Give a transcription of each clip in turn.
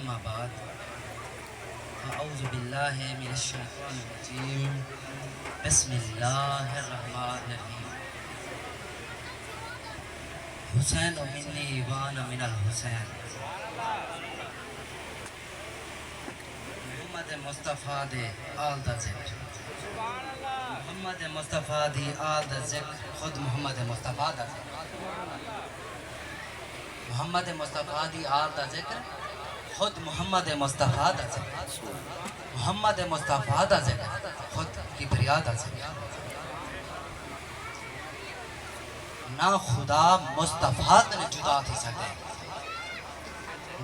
अम्मा बाद अऊज़ु बिल्लाहि मिनश शैतानिर रजीम बिस्मिल्लाहिर रहमानिर रहीम हुसैन मिन्नी व अना मिनल हुसैन मोहम्मद मुस्तफ़ा दे आल दा ज़िक्र मोहम्मद मुस्तफ़ा दी आल दा ज़िक्र खुद मोहम्मद मुस्तफ़ा दा ज़िक्र मोहम्मद मुस्तफ़ा दी आल दा ज़िक्र खुद मोहम्मद मुस्तफ़ा दा ज़िक्र मोहम्मद मुस्तफ़ा दा ज़िक्र खुद किबरिया दा ज़िक्र ना खुदा मुस्तफ़ा कने जुदा थी सके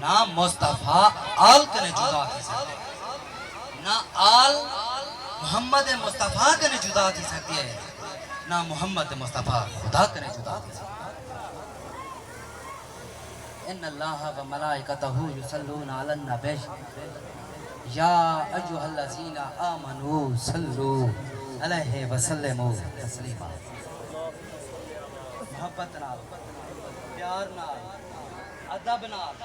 ना मुस्तफ़ा आल कने जुदा थी सके ना आल मोहम्मद मुस्तफ़ा कने जुदा थी सके ना मोहम्मद मुस्तफ़ा खुदा कने जुदा थी सके इन्नल्लाह व मलाइकतहू युसल्लूना अलन नबी या अय्युहल्लज़ीना आमनू सल्लू अलैहि व सल्लिमू तस्लीमा। मोहब्बत नाल प्यार नाल अदब नाल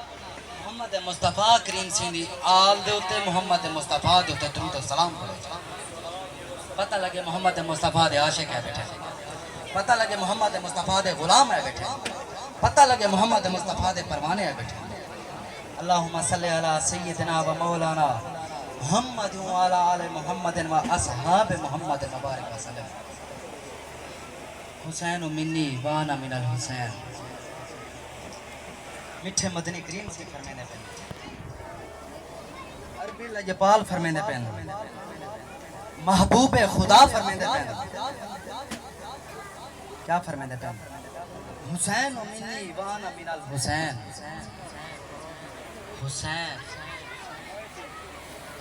मोहम्मद मुस्तफ़ा करीम सिंह दी आल दे उत्ते मोहम्मद मुस्तफ़ा दे उत्ते दुरूद और सलाम करो। पता लगे मोहम्मद मुस्तफ़ा दे आशिक है बैठे, पता लगे मोहम्मद मुस्तफ़ा दे गुलाम है बैठे, पता लगे मोहम्मद मुस्तफ़ा दे परवाने है बैठे। अल्लाहुम्मा सल्ली अला सय्यिदिना व मौलाना मुहम्मद व अला आले मुहम्मद व असहाब मुहम्मद मुबारक वसल्लम। हुसैन मिन्नी व अना मिनल हुसैन। मिठे मदनी करीम से फरमाने पे अरबी लजपाल फरमाने पे महबूब खुदा फरमाने पे क्या फरमाने पे हुसैन मिन्नी व अना मिनल हुसैन। हुसैन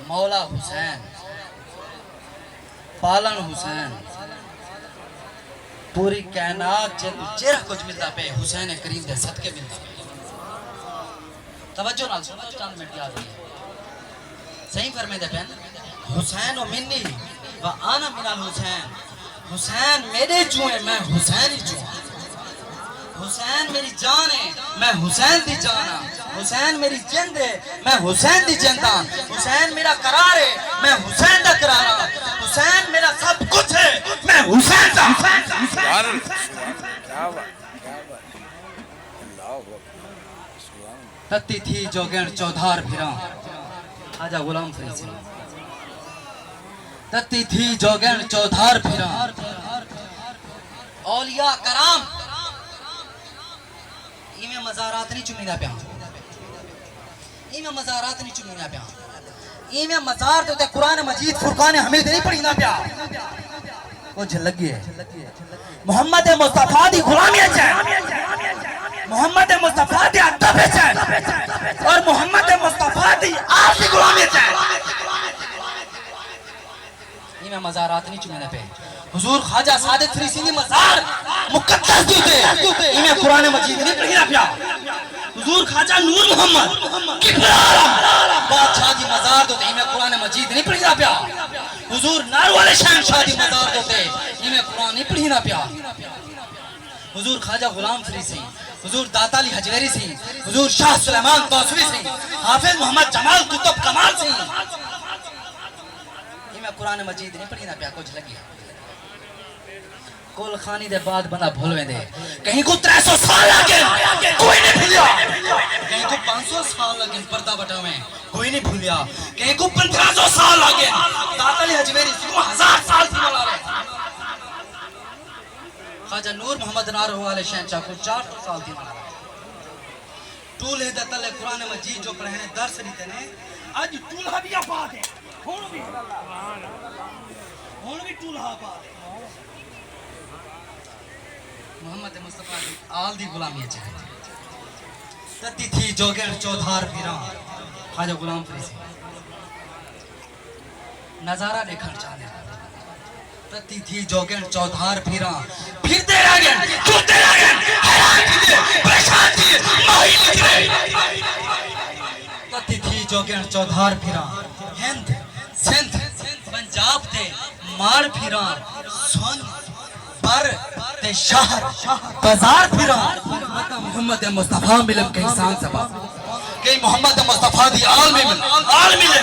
मौला हुसैन पालन हुसैन पूरी कायनात जेरा कुछ मिलता पे हुसैन करीम दे सदके मिलता पे। तवज्जो नाल सुनो, चंद मिनट याद रखिए। सही फरमाते पे हुसैन मिन्नी व अना मिनल हुसैन। हुसैन मेरे चूहे मैं हुसैन ही चूहा। हुसैन मेरी जान है मैं हुसैन दी जान हां। हुसैन मेरी जिंद है मैं हुसैन दी जिंद हां। हुसैन मेरा करार है मैं हुसैन दा करार हां। हुसैन मेरा सब कुछ है मैं हुसैन दा। तत्ती थी जोगेन चौधार फिरा आजा गुलाम फरीद सिंह। तत्ती थी जोगेन चौधार फिरा औलिया कराम इमे मज़ारात नहीं चुमीना पिया, इमे मज़ारात नहीं चुमीना पिया, इमे मज़ार दे उते कुरान मजीद फुरकान हमीद नहीं पढ़ीना पिया। कुछ लगी है मोहम्मद मुस्तफ़ा दी गुलामी है, मोहम्मद मुस्तफ़ा दी अदब है और मोहम्मद मुस्तफ़ा दी आल दी गुलामी है। इमे मज़ारात नहीं चुमीना पे हुजूर ख्वाजा सादिक फरीसी दी मज़ार मुकद्दस दीते इमे कुरान मजीद नहीं पढ़ीना पिया। हुजूर ख्वाजा नूर मोहम्मद किबरा बादशाह दी मज़ार दे इमे कुरान मजीद नहीं पढ़ीना पिया। हुजूर नार वाले शहंशाह दी मज़ार दे इमे कुरान नहीं पढ़ीना पिया। हुजूर ख्वाजा गुलाम फरीद सिंह, हुजूर दाता अली हजवेरी सिंह, हुजूर शाह सुलेमान तौसवी सिंह, हाफिज मोहम्मद जमाल कुतुब कमाल सिंह इमे कुरान मजीद नहीं पढ़ीना पिया। कुछ लगी कोल खानी दे बाद बंदा भूल वेंदे। कहीं को 300 साल लगे कोई नहीं भूलिया, कहीं को 500 साल लगे पर्दा बटावे कोई नहीं भूलिया, कहीं को 1500 साल लगे दाता अली हजवेरी सिंह 1000 साल थी वाला रे। ख्वाजा नूर मोहम्मद नारो वाले शहंशाह को 400 साल थी वाला। टूल्हे दे तले कुरान मजीद जो पढ़े दर्श दीते ने आज टूल्हा भी आबाद है, हुन भी टूल्हा आबाद है। मोहम्मद मुस्तफ़ा की आल दी गुलामी है। तत्ती थी जोगेन चौधार फिरा ख्वाजा गुलाम फरीद सिंह नजारा देखना चाहते। तत्ती थी जोगेन चौधार फिरा फिरते रह गए चुपते रह गए हैरान थे परेशान थे माही लिख रहे। तत्ती थी जोगेन चौधार फिरा हिंद सिंध पंजाब ते मार फिरा सोन पर ते शहर बाजार फिरा मोहम्मद मुस्तफ़ा मिलम के इंसान सबब कि मोहम्मद मुस्तफा दी आल मिले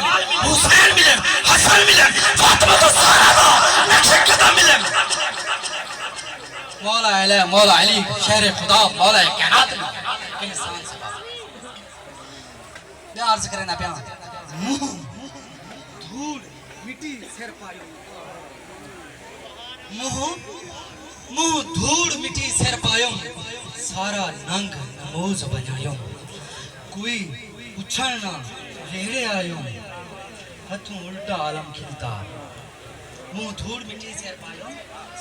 हुसैन मिले हसन मिले फातिमा तो सारा नक्शे कदम मिले मौला अली शहर खुदा मौला कायनात के इंसान से मैं अर्ज करे ना प्यार मुंह धूल मिट्टी सिर पायो मुंह धूल मिट्टी सिर पायो सारा नंग नमोज बनायो कोई उछल ना रेड़े आयो हथों उल्टा आलम खिलता मुंह धूल मिट्टी सिर पायो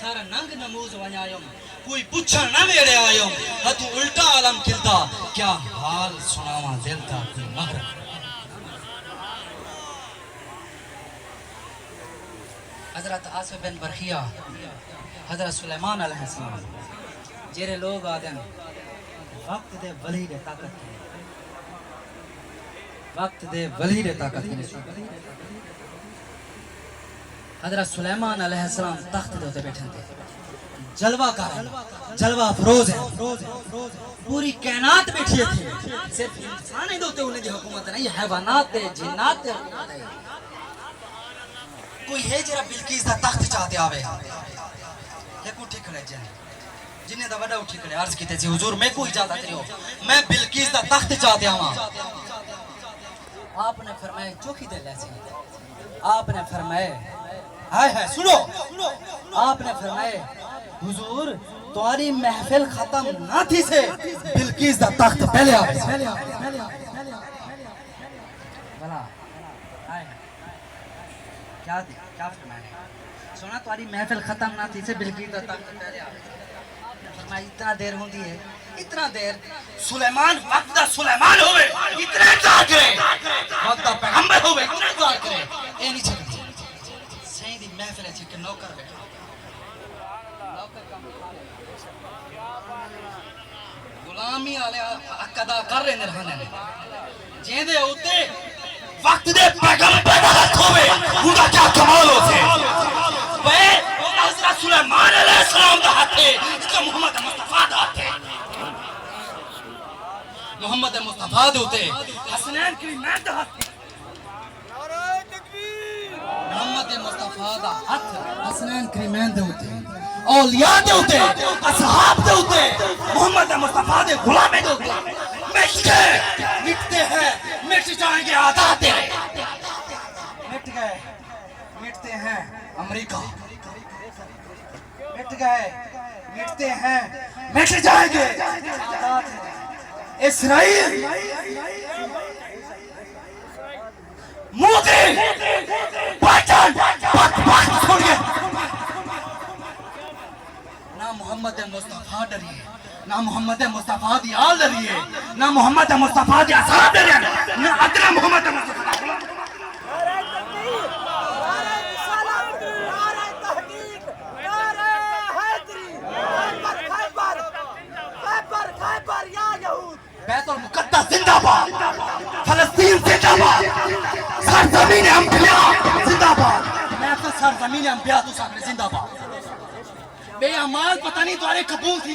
सारा नंग नमोज बनायो कोई पुछल ना वेड़े आयो हथों उल्टा आलम खिलता क्या हाल सुनावा दिल दा कोई महरम हजरत आसिफ बिन बरखिया हजरत सुलेमान अलैहिस्सलाम जेरे लोग आदन वक्त दे वली दे ताकत हजरत सुलेमान अलैहिस्सलाम तख्त दे उते बैठे थे जलवा अफरोज है पूरी कायनात बैठी थी सिर्फ इंसान ही दोते उन्हें दी हुकूमत नहीं हैवानात दे जिन्नात दे कोई है जरा बिल्किस दा तख्त चाहते आवे एक उठी खड़े जिन्हें दा वडा उठी खड़े अर्ज कीते जी हुजूर मैं कोई इजाजत नहीं हो मैं बिल्किस दा तख्त चाहते आवा आपने फरमाया चौकी दे ले आपने फरमाया हाय हाय सुनो आपने फरमाया हुजूर तुम्हारी महफिल खत्म ना थी से बिल्किस दा तख्त पहले आवे भला हाय क्या फरमाया सुना तुम्हारी महफिल खत्म ना थी से बिल्किस दा तख्त पहले आवे फरमाया इतना देर होती है इतना देर सुलेमान वक्त दा सुलेमान होवे इतना इंतजार करे वक्त दा पैगंबर होवे इतना इंतजार करे ए नहीं चलती सही दी महफिल है कि नौकर बैठा नौकर काम गुलामी वाले अकदा कर रहे ने रहने ने जेंदे उते वक्त दे पैगंबर दा हाथ होवे उनका क्या कमाल होते वे हजरत सुलेमान अलैहिस्सलाम दा हाथ है इसका मोहम्मद मुस्तफा दा हाथ है मोहम्मद मुस्तफा दे उते हसनैन की मैं दा हाथ नारे तकबीर मोहम्मद मुस्तफा दा हाथ हसनैन की मैं दे उते औलिया दे उते असहाब दे उते मोहम्मद मुस्तफा दे गुलाम दे उते मिटते हैं मिट जाएंगे आजाद तेरे मिट गए मिटते हैं अमेरिका मिट गए मिटते हैं मिट जाएंगे आजाद इस्राइल मोदी पाकिस्तान छोड़ गए ना मोहम्मद मुस्तफा डरिए ना मोहम्मद मुस्तफा दी आल डरिए ना मोहम्मद मुस्तफा दी असहाब डरिए ना अदना मोहम्मद मुस्तफा बैतुल मुक़द्दस जिंदाबाद फलस्तीन जिंदाबाद सरजमीन अंबिया जिंदाबाद मैं तो सरजमीन अंबिया तो सामने जिंदाबाद बेअमाल पता नहीं तुम्हारे कबूल थी